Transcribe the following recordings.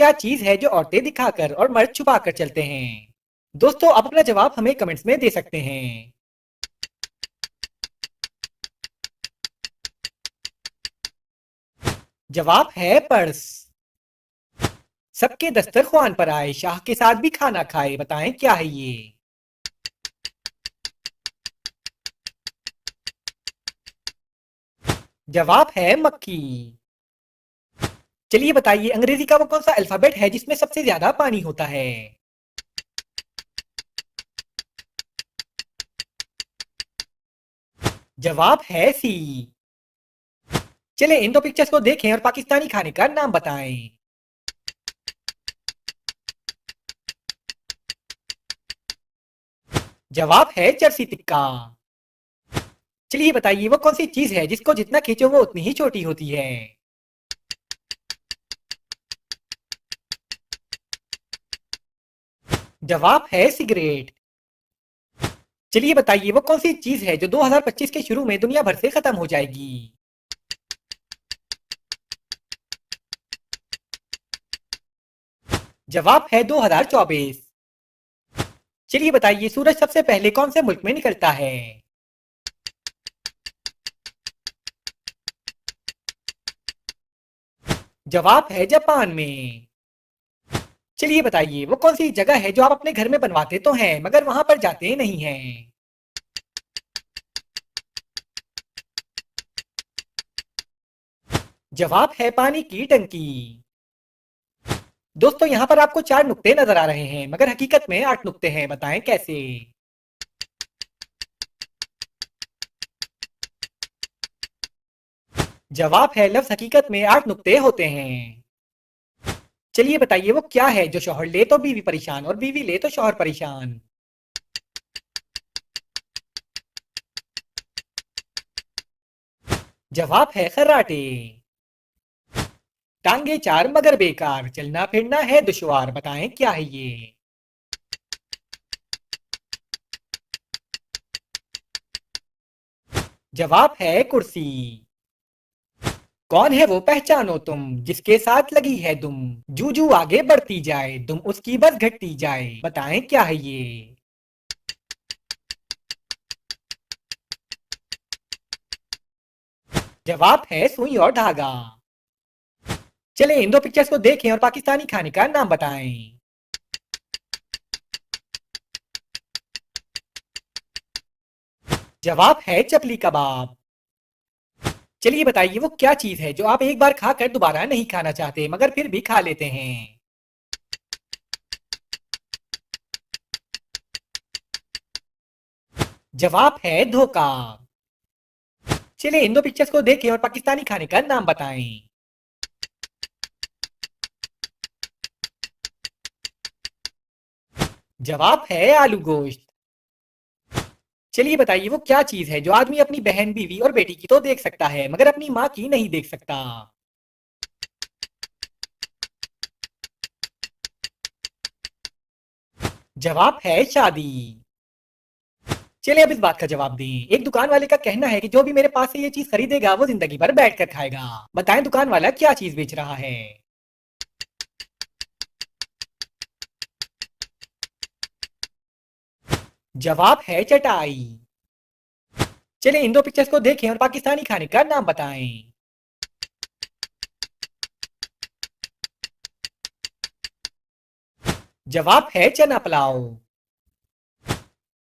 क्या चीज है जो औरतें दिखाकर और मर्द छुपाकर चलते हैं? दोस्तों, आप अपना जवाब हमें कमेंट्स में दे सकते हैं। जवाब है पर्स। सबके दस्तरख्वान पर आए, शाह के साथ भी खाना खाए, बताएं क्या है ये? जवाब है मक्खी। चलिए बताइए, अंग्रेजी का वो कौन सा अल्फाबेट है जिसमें सबसे ज्यादा पानी होता है? जवाब है सी। चले इन दो पिक्चर्स को देखें और पाकिस्तानी खाने का नाम बताएं। जवाब है चरसी टिक्का। चलिए बताइए, वो कौन सी चीज है जिसको जितना खींचो वो उतनी ही छोटी होती है? जवाब है सिगरेट। चलिए बताइए, वो कौन सी चीज है जो 2025 के शुरू में दुनिया भर से खत्म हो जाएगी? जवाब है 2024। चलिए बताइए, सूरज सबसे पहले कौन से मुल्क में निकलता है? जवाब है जापान में। चलिए बताइए, वो कौन सी जगह है जो आप अपने घर में बनवाते तो हैं मगर वहां पर जाते नहीं हैं? जवाब है पानी की टंकी। दोस्तों, यहाँ पर आपको 4 नुक्ते नजर आ रहे हैं मगर हकीकत में 8 नुक्ते हैं, बताएं कैसे? जवाब है लफ्ज हकीकत में 8 नुक्ते होते हैं। चलिए बताइए, वो क्या है जो शौहर ले तो बीवी परेशान और बीवी ले तो शौहर परेशान? जवाब है खर्राटे। टांगे 4 मगर बेकार, चलना फिरना है दुश्वार, बताएं क्या है ये? जवाब है कुर्सी। कौन है वो पहचानो तुम, जिसके साथ लगी है दुम, जू जू आगे बढ़ती जाए, दुम उसकी बस घटती जाए, बताएं क्या है ये? जवाब है सुई और धागा। चले इन दो पिक्चर्स को देखें और पाकिस्तानी खाने का नाम बताएं। जवाब है चपली कबाब। चलिए बताइए, वो क्या चीज है जो आप एक बार खाकर दोबारा नहीं खाना चाहते मगर फिर भी खा लेते हैं? जवाब है धोखा। चलिए इन दो पिक्चर्स को देखें और पाकिस्तानी खाने का नाम बताएं। जवाब है आलू गोश्त। चलिए बताइए, वो क्या चीज है जो आदमी अपनी बहन, बीवी और बेटी की तो देख सकता है मगर अपनी माँ की नहीं देख सकता? जवाब है शादी। चलिए अब इस बात का जवाब दें। एक दुकान वाले का कहना है कि जो भी मेरे पास से ये चीज खरीदेगा वो जिंदगी भर बैठ कर खाएगा, बताएं दुकान वाला क्या चीज बेच रहा है? जवाब है चटाई। चलिए इन दो पिक्चर्स को देखें और पाकिस्तानी खाने का नाम बताएं। जवाब है चना पुलाव।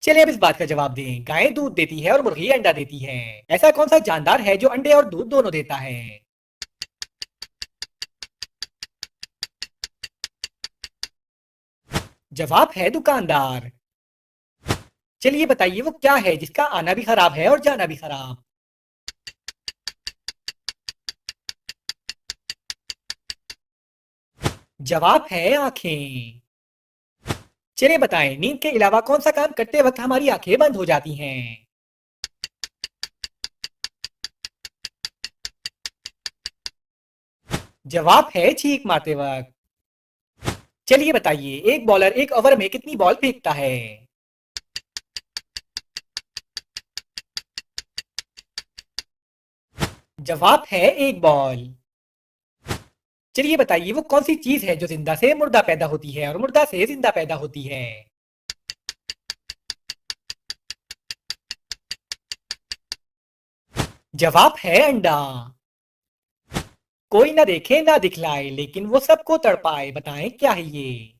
चलिए अब इस बात का जवाब दें। गायें दूध देती है और मुर्गी अंडा देती है, ऐसा कौन सा जानदार है जो अंडे और दूध दोनों देता है? जवाब है दुकानदार। चलिए बताइए, वो क्या है जिसका आना भी खराब है और जाना भी खराब? जवाब है आंखें। चलिए बताएं, नींद के अलावा कौन सा काम करते वक्त हमारी आंखें बंद हो जाती हैं? जवाब है छींक मारते वक्त। चलिए बताइए, एक बॉलर एक ओवर में कितनी बॉल फेंकता है? जवाब है एक बॉल। चलिए बताइए वो कौन सी चीज है जो जिंदा से मुर्दा पैदा होती है और मुर्दा से जिंदा पैदा होती है। जवाब है अंडा। कोई ना देखे ना दिखलाए लेकिन वो सबको तड़पाए, बताएं क्या है ये।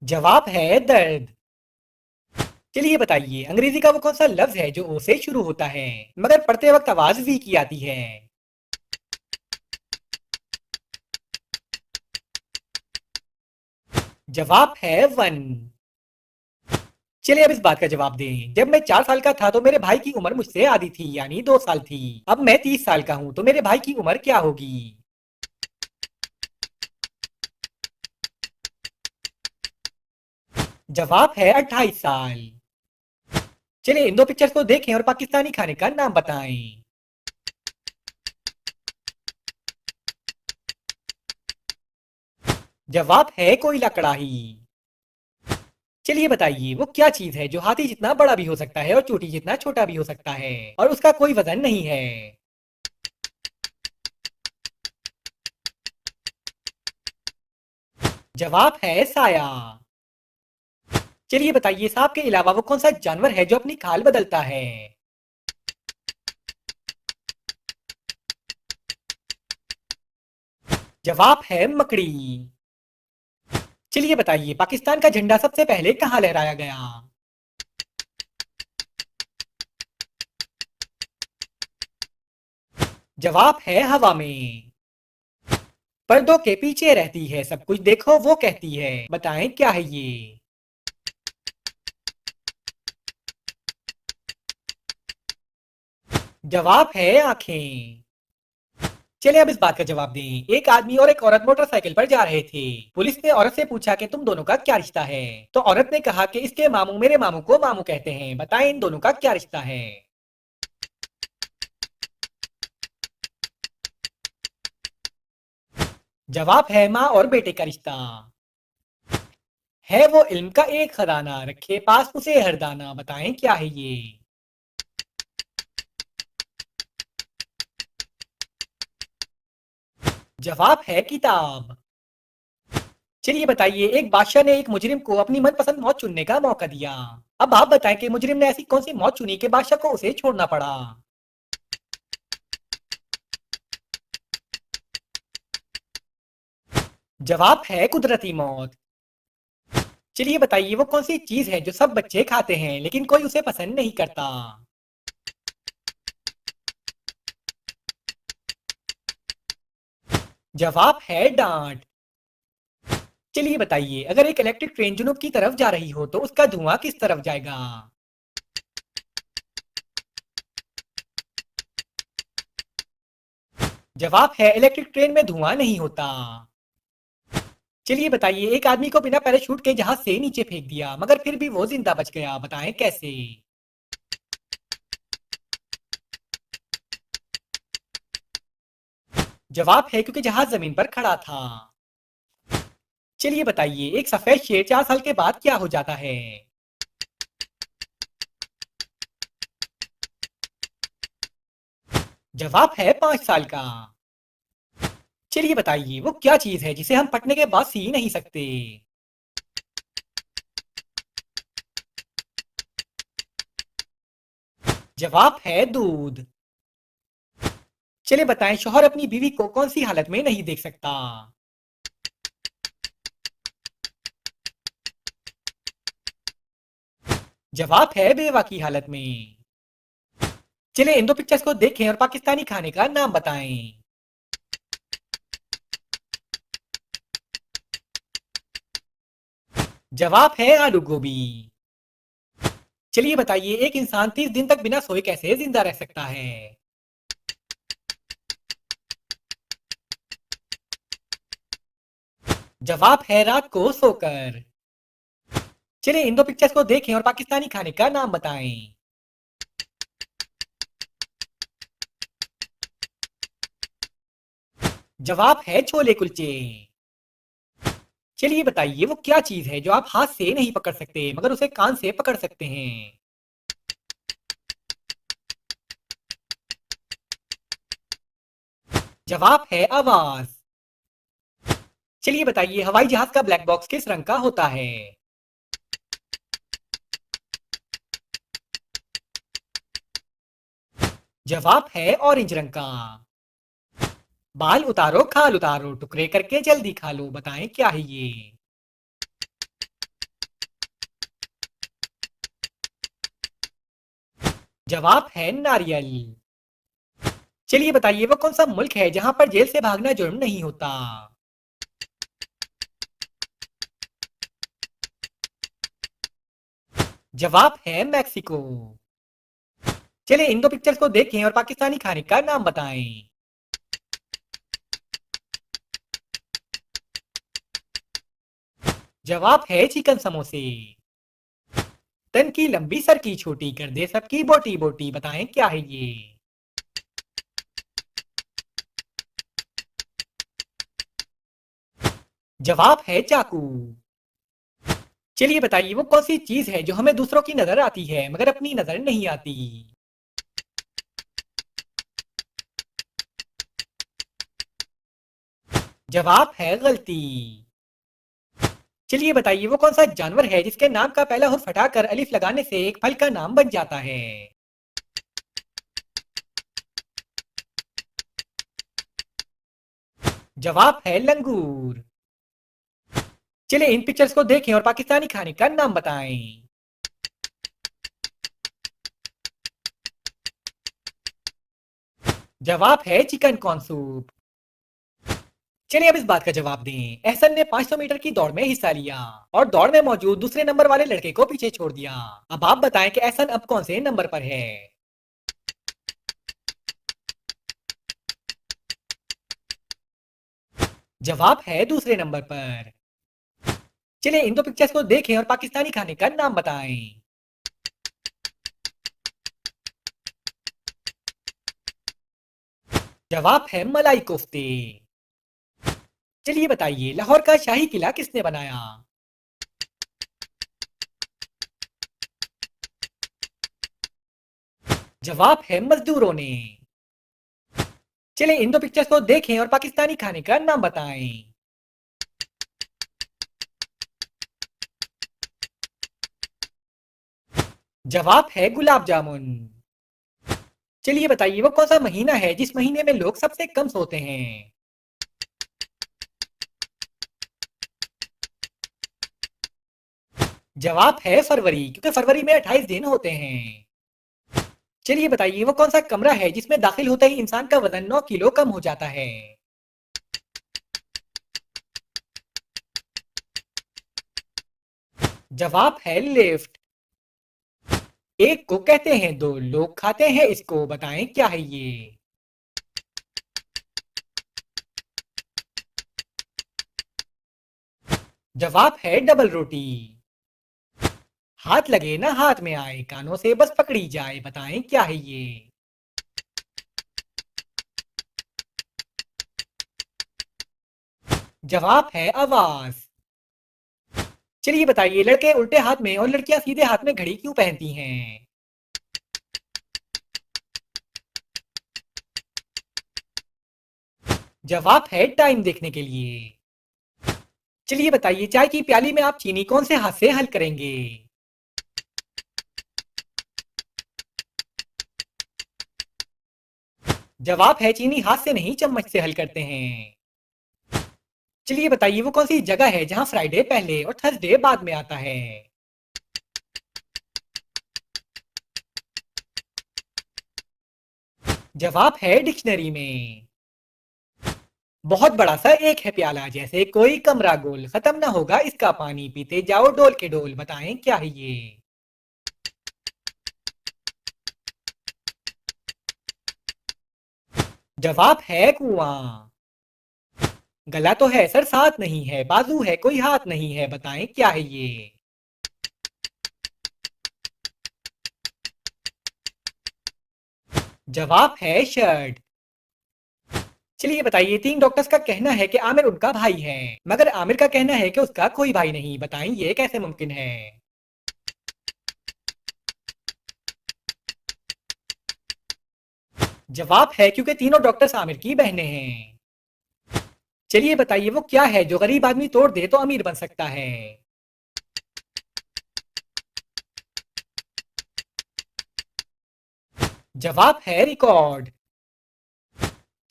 जवाब है दर्द। चलिए बताइए अंग्रेजी का वो कौन सा लफ्ज है जो ओ से शुरू होता है मगर पढ़ते वक्त आवाज वी की आती है। जवाब है वन। चलिए अब इस बात का जवाब दें, जब मैं 4 साल का था तो मेरे भाई की उम्र मुझसे आधी थी यानी 2 साल थी। अब मैं 30 साल का हूं तो मेरे भाई की उम्र क्या होगी। जवाब है 28 साल। चलिए इन दो पिक्चर्स को देखें और पाकिस्तानी खाने का नाम बताएं। जवाब है कोयला कढ़ाई। चलिए बताइए वो क्या चीज है जो हाथी जितना बड़ा भी हो सकता है और चोटी जितना छोटा भी हो सकता है और उसका कोई वजन नहीं है। जवाब है साया। चलिए बताइए सांप के अलावा वो कौन सा जानवर है जो अपनी खाल बदलता है। जवाब है मकड़ी। चलिए बताइए पाकिस्तान का झंडा सबसे पहले कहाँ लहराया गया। जवाब है हवा में। पर्दों के पीछे रहती है सब कुछ देखो वो कहती है, बताएं क्या है ये। जवाब है आंखें। चलिए अब इस बात का जवाब दें, एक आदमी और एक औरत मोटरसाइकिल पर जा रहे थे। पुलिस ने औरत से पूछा कि तुम दोनों का क्या रिश्ता है। तो औरत ने कहा कि इसके मामू मेरे मामू को मामू कहते हैं, बताएं इन दोनों का क्या रिश्ता है। जवाब है माँ और बेटे का रिश्ता। है वो इल्म का एक खजाना रखे पास उसे हर दाना, बताएं क्या है ये। जवाब है किताब। चलिए बताइए एक बादशाह ने एक मुजरिम को अपनी मनपसंद मौत चुनने का मौका दिया। अब आप बताएं कि मुजरिम ने ऐसी कौन सी मौत चुनी कि बादशाह को उसे छोड़ना पड़ा। जवाब है कुदरती मौत। चलिए बताइए वो कौन सी चीज है जो सब बच्चे खाते हैं लेकिन कोई उसे पसंद नहीं करता। जवाब है डांट। चलिए बताइए अगर एक इलेक्ट्रिक ट्रेन जुनूब की तरफ जा रही हो तो उसका धुआं किस तरफ जाएगा। जवाब है इलेक्ट्रिक ट्रेन में धुआं नहीं होता। चलिए बताइए एक आदमी को बिना पैराशूट के जहाज से नीचे फेंक दिया मगर फिर भी वो जिंदा बच गया, बताएं कैसे। जवाब है क्योंकि जहाज जमीन पर खड़ा था। चलिए बताइए एक सफेद शेर 4 साल के बाद क्या हो जाता है। जवाब है 5 साल का। चलिए बताइए वो क्या चीज है जिसे हम पटने के बाद सी नहीं सकते। जवाब है दूध। चलिए बताएं शौहर अपनी बीवी को कौन सी हालत में नहीं देख सकता। जवाब है बेवा की हालत में। चलिए इन दो पिक्चर्स को देखें और पाकिस्तानी खाने का नाम बताएं। जवाब है आलू गोभी। चलिए बताइए एक इंसान 30 दिन तक बिना सोए कैसे जिंदा रह सकता है। जवाब है रात को सोकर। चलिए इन दो पिक्चर्स को देखें और पाकिस्तानी खाने का नाम बताएं। जवाब है छोले कुलचे। चलिए बताइए वो क्या चीज है जो आप हाथ से नहीं पकड़ सकते मगर उसे कान से पकड़ सकते हैं। जवाब है आवाज। चलिए बताइए हवाई जहाज का ब्लैक बॉक्स किस रंग का होता है? जवाब है ऑरेंज रंग का। बाल उतारो खाल उतारो टुकड़े करके जल्दी खा लो, बताएं क्या है ये? जवाब है नारियल। चलिए बताइए वो कौन सा मुल्क है जहां पर जेल से भागना जुर्म नहीं होता? जवाब है मैक्सिको। चलिए इन दो पिक्चर्स को देखें और पाकिस्तानी खाने का नाम बताएं। जवाब है चिकन समोसे। तन की लंबी सर की छोटी कर दे सबकी बोटी बोटी, बताएं क्या है ये? जवाब है चाकू। चलिए बताइए वो कौन सी चीज है जो हमें दूसरों की नजर आती है मगर अपनी नजर नहीं आती? जवाब है गलती। चलिए बताइए वो कौन सा जानवर है जिसके नाम का पहला हुर्फ हटाकर अलिफ लगाने से एक फल का नाम बन जाता है? जवाब है लंगूर। चलिए इन पिक्चर्स को देखें और पाकिस्तानी खाने का नाम बताएं। जवाब है चिकन कॉर्न सूप। चलिए अब इस बात का जवाब दें। एहसन ने 500 मीटर की दौड़ में हिस्सा लिया और दौड़ में मौजूद दूसरे नंबर वाले लड़के को पीछे छोड़ दिया। अब आप बताएं कि एहसन अब कौन से नंबर पर है? जवाब है दूसरे नंबर पर। चलिए इन दो पिक्चर्स को देखें और पाकिस्तानी खाने का नाम बताएं। जवाब है मलाई कोफ्ते। चलिए बताइए लाहौर का शाही किला किसने बनाया? जवाब है मजदूरों ने। चलिए इन दो पिक्चर्स को देखें और पाकिस्तानी खाने का नाम बताएं। जवाब है गुलाब जामुन। चलिए बताइए वो कौन सा महीना है जिस महीने में लोग सबसे कम सोते हैं? जवाब है फरवरी, क्योंकि फरवरी में 28 दिन होते हैं। चलिए बताइए वो कौन सा कमरा है जिसमें दाखिल होते ही इंसान का वजन 9 किलो कम हो जाता है? जवाब है लिफ्ट। एक को कहते हैं दो लोग खाते हैं इसको, बताएं क्या है ये? जवाब है डबल रोटी। हाथ लगे ना हाथ में आए कानों से बस पकड़ी जाए, बताएं क्या है ये? जवाब है आवाज। चलिए बताइए लड़के उल्टे हाथ में और लड़कियां सीधे हाथ में घड़ी क्यों पहनती हैं? जवाब है टाइम देखने के लिए। चलिए बताइए चाय की प्याली में आप चीनी कौन से हाथ से हल करेंगे? जवाब है चीनी हाथ से नहीं चम्मच से हल करते हैं। चलिए बताइए वो कौन सी जगह है जहां फ्राइडे पहले और थर्सडे बाद में आता है? जवाब है डिक्शनरी में। बहुत बड़ा सा एक है प्याला जैसे कोई कमरा गोल, खत्म ना होगा इसका पानी पीते जाओ डोल के डोल, बताएं क्या है ये? जवाब है कुआं। गला तो है सर साथ नहीं है, बाजू है कोई हाथ नहीं है, बताएं क्या है ये? जवाब है शर्ट। चलिए बताइए तीन डॉक्टर्स का कहना है कि आमिर उनका भाई है मगर आमिर का कहना है कि उसका कोई भाई नहीं, बताएं ये कैसे मुमकिन है? जवाब है क्योंकि तीनों डॉक्टर आमिर की बहनें हैं। चलिए बताइए वो क्या है जो गरीब आदमी तोड़ दे तो अमीर बन सकता है। जवाब है रिकॉर्ड।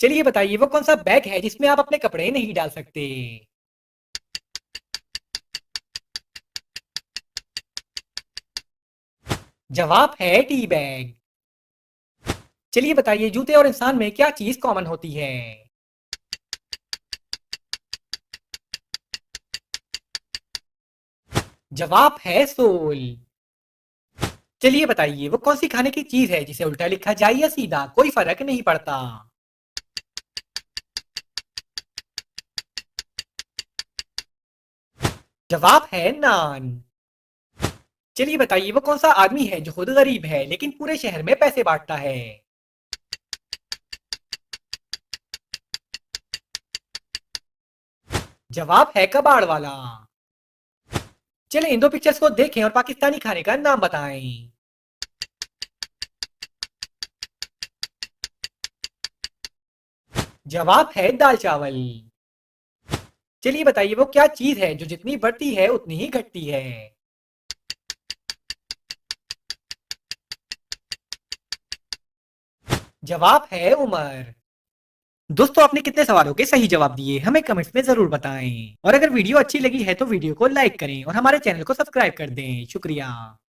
चलिए बताइए वो कौन सा बैग है जिसमें आप अपने कपड़े नहीं डाल सकते। जवाब है टी बैग। चलिए बताइए जूते और इंसान में क्या चीज कॉमन होती है। जवाब है सोल। चलिए बताइए वो कौन सी खाने की चीज है जिसे उल्टा लिखा जाए या सीधा कोई फर्क नहीं पड़ता। जवाब है नान। चलिए बताइए वो कौन सा आदमी है जो खुद गरीब है लेकिन पूरे शहर में पैसे बांटता है। जवाब है कबाड़ वाला। चलिए इन दो पिक्चर्स को देखें और पाकिस्तानी खाने का नाम बताएं। जवाब है दाल चावल। चलिए बताइए वो क्या चीज है जो जितनी बढ़ती है उतनी ही घटती है। जवाब है उम्र। दोस्तों आपने कितने सवालों के सही जवाब दिए हमें कमेंट्स में जरूर बताएं और अगर वीडियो अच्छी लगी है तो वीडियो को लाइक करें और हमारे चैनल को सब्सक्राइब कर दें। शुक्रिया।